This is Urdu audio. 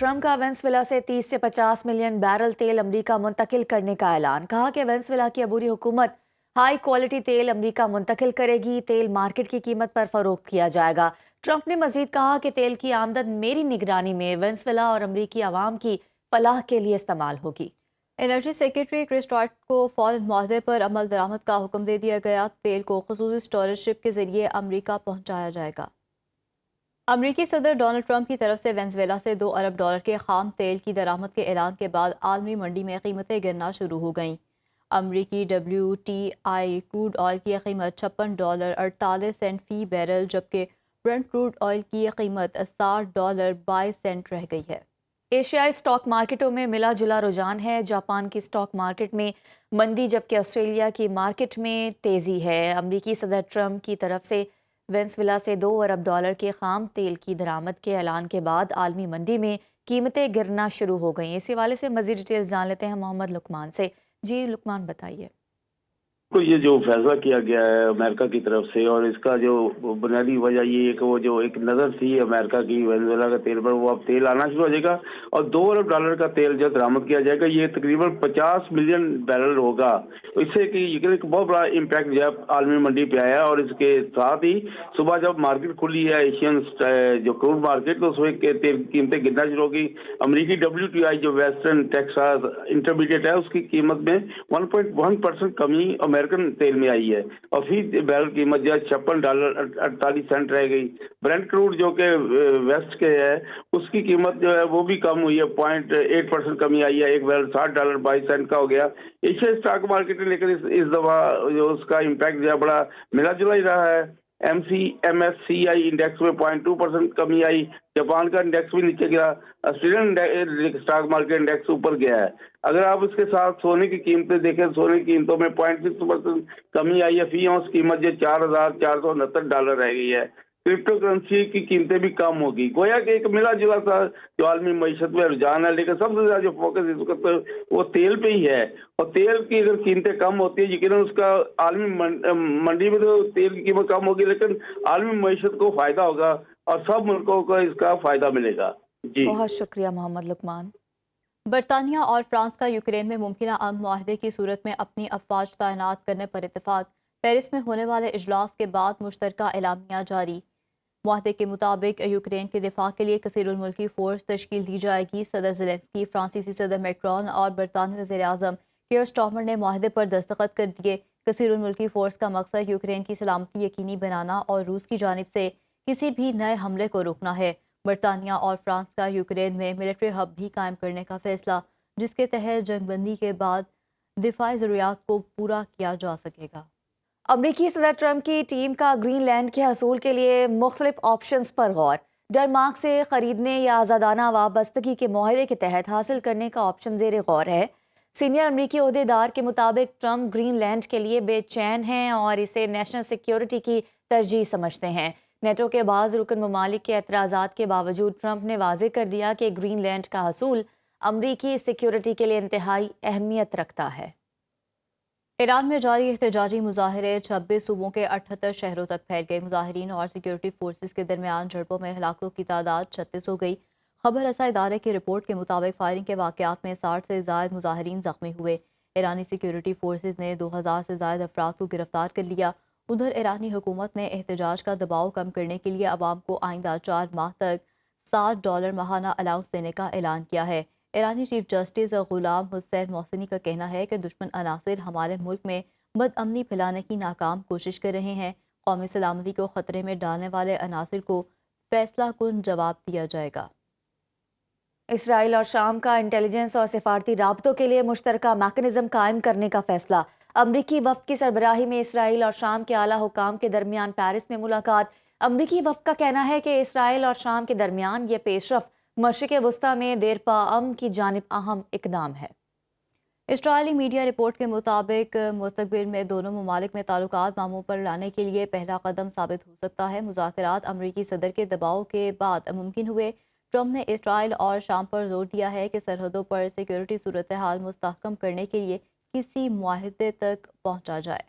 ٹرمپ کا وینزویلا سے 30 سے 50 ملین بیرل تیل امریکہ منتقل کرنے کا اعلان۔ کہا کہ وینزویلا کی عبوری حکومت ہائی کوالٹی تیل امریکہ منتقل کرے گی، تیل مارکیٹ کی قیمت پر فروخت کیا جائے گا۔ ٹرمپ نے مزید کہا کہ تیل کی آمدن میری نگرانی میں وینزویلا اور امریکی عوام کی فلاح کے لیے استعمال ہوگی۔ انرجی سیکرٹری کرس ٹائٹ کو فوراً معاہدے پر عمل درآمد کا حکم دے دیا گیا۔ تیل کو خصوصی اسٹوریج شپ کے ذریعے امریکہ پہنچایا جائے گا۔ امریکی صدر ڈونلڈ ٹرمپ کی طرف سے وینزویلا سے $2 ارب کے خام تیل کی درآمد کے اعلان کے بعد عالمی منڈی میں قیمتیں گرنا شروع ہو گئیں۔ امریکی WTI کروڈ آئل کی قیمت $56.48 فی بیرل، جبکہ برنٹ کروڈ آئل کی قیمت $60.22 رہ گئی ہے۔ ایشیائی سٹاک مارکیٹوں میں ملا جلا رجحان ہے۔ جاپان کی سٹاک مارکیٹ میں مندی، جبکہ آسٹریلیا کی مارکیٹ میں تیزی ہے۔ امریکی صدر ٹرمپ کی طرف سے وینزویلا سے $2 ارب کے خام تیل کی درآمد کے اعلان کے بعد عالمی منڈی میں قیمتیں گرنا شروع ہو گئیں۔ اس حوالے سے مزید ڈیٹیلز جان لیتے ہیں محمد لقمان سے۔ جی لقمان، بتائیے۔ تو یہ جو فیصلہ کیا گیا ہے امریکہ کی طرف سے، اور اس کا جو بنیادی وجہ یہ ہے کہ وہ جو ایک نظر تھی امریکہ کی وینزویلا کا تیل پر، وہ اب تیل آنا شروع ہو جائے گا اور $2 ارب کا تیل جو درآمد کیا جائے گا، یہ تقریباً 50 ملین بیرل ہوگا۔ اس سے کہ ایک بہت بڑا امپیکٹ جو ہے عالمی منڈی پہ آیا، اور اس کے ساتھ ہی صبح جب مارکیٹ کھلی ہے ایشین جو کروڈ مارکیٹ، تو اس میں تیل کی قیمتیں گرنا شروع ہوگی۔ امریکی WTI جو ویسٹرن ٹیکساس انٹرمیڈیٹ ہے، اس کی قیمت میں 1.1% کمی امریکن تیل میں آئی ہے، اور فی بیرل قیمت جو ہے $56.48 رہ گئی۔ برنٹ کروڈ جو کہ ویسٹ کے ہے، اس کی قیمت جو ہے وہ بھی کم ہوئی ہے، 0.8% کمی آئی ہے، ایک بیرل $60.22 کا ہو گیا۔ ایشیا اسٹاک مارکیٹ، لیکن اس دفعہ جو اس کا امپیکٹ جو ہے بڑا ملا جلا ہی رہا ہے۔ MSCI انڈیکس میں 0.2% کمی آئی، جاپان کا انڈیکس بھی نیچے گیا، آسٹریلین اسٹاک مارکیٹ انڈیکس اوپر گیا ہے۔ اگر آپ اس کے ساتھ سونے کی قیمتیں دیکھیں، سونے کی قیمتوں میں 0.6% کمی آئی ہے، فی اونس قیمت جو $4,469 رہ گئی ہے۔ کرپٹو کرنسی کی قیمتیں بھی کم ہوگی۔ گویا کہ ایک ملا جلا سا جو عالمی معیشت میں رجحان ہے، لیکن سب سے زیادہ جو فوکس اس وقت وہ تیل پہ ہی ہے، اور تیل کی اگر قیمتیں کم ہوتی ہیں، یقیناً اس کا عالمی منڈی میں تو تیل کی قیمت کم ہوگی، لیکن عالمی معیشت کو فائدہ ہوگا اور سب ملکوں کو اس کا فائدہ ملے گا۔ جی بہت شکریہ محمد لقمان۔ برطانیہ اور فرانس کا یوکرین میں ممکنہ امن معاہدے کی صورت میں اپنی افواج تعینات کرنے پر اتفاق۔ پیرس میں ہونے والے اجلاس کے بعد مشترکہ اعلامیہ جاری۔ معاہدے کے مطابق یوکرین کے دفاع کے لیے کثیر الملکی فورس تشکیل دی جائے گی۔ صدر زیلنسکی، فرانسیسی صدر میکرون اور برطانوی وزیر اعظم کیئر سٹارمر نے معاہدے پر دستخط کر دیے۔ کثیر الملکی فورس کا مقصد یوکرین کی سلامتی یقینی بنانا اور روس کی جانب سے کسی بھی نئے حملے کو روکنا ہے۔ برطانیہ اور فرانس کا یوکرین میں ملٹری ہب بھی قائم کرنے کا فیصلہ، جس کے تحت جنگ بندی کے بعد دفاعی ضروریات کو پورا کیا جا سکے گا۔ امریکی صدر ٹرمپ کی ٹیم کا گرین لینڈ کے حصول کے لیے مختلف آپشنز پر غور۔ ڈنمارک سے خریدنے یا آزادانہ وابستگی کے معاہدے کے تحت حاصل کرنے کا آپشن زیر غور ہے۔ سینئر امریکی عہدیدار کے مطابق ٹرمپ گرین لینڈ کے لیے بے چین ہیں اور اسے نیشنل سیکیورٹی کی ترجیح سمجھتے ہیں۔ نیٹو کے بعض رکن ممالک کے اعتراضات کے باوجود ٹرمپ نے واضح کر دیا کہ گرین لینڈ کا حصول امریکی سیکیورٹی کے لیے انتہائی اہمیت رکھتا ہے۔ ایران میں جاری احتجاجی مظاہرے 26 صوبوں کے 78 شہروں تک پھیل گئے۔ مظاہرین اور سیکیورٹی فورسز کے درمیان جھڑپوں میں ہلاکتوں کی تعداد 36 ہو گئی۔ خبر رساں ادارے کی رپورٹ کے مطابق فائرنگ کے واقعات میں 60 سے زائد مظاہرین زخمی ہوئے۔ ایرانی سیکیورٹی فورسز نے 2000 سے زائد افراد کو گرفتار کر لیا۔ ادھر ایرانی حکومت نے احتجاج کا دباؤ کم کرنے کے لیے عوام کو آئندہ 4 ماہ تک $60 ماہانہ الاؤنس دینے کا اعلان کیا ہے۔ ایرانی چیف جسٹس غلام حسین محسنی کا کہنا ہے کہ دشمن عناصر ہمارے ملک میں بد امنی پھیلانے کی ناکام کوشش کر رہے ہیں۔ قومی سلامتی کو خطرے میں ڈالنے والے عناصر کو فیصلہ کن جواب دیا جائے گا۔ اسرائیل اور شام کا انٹیلیجنس اور سفارتی رابطوں کے لیے مشترکہ میکانزم قائم کرنے کا فیصلہ۔ امریکی وفد کی سربراہی میں اسرائیل اور شام کے اعلیٰ حکام کے درمیان پیرس میں ملاقات۔ امریکی وفد کا کہنا ہے کہ اسرائیل اور شام کے درمیان یہ پیش رفت مشرق وسطیٰ میں دیرپا امن کی جانب اہم اقدام ہے۔ اسرائیلی میڈیا رپورٹ کے مطابق مستقبل میں دونوں ممالک میں تعلقات معمول پر لانے کے لیے پہلا قدم ثابت ہو سکتا ہے۔ مذاکرات امریکی صدر کے دباؤ کے بعد ممکن ہوئے۔ ٹرمپ نے اسرائیل اور شام پر زور دیا ہے کہ سرحدوں پر سیکیورٹی صورتحال مستحکم کرنے کے لیے کسی معاہدے تک پہنچا جائے۔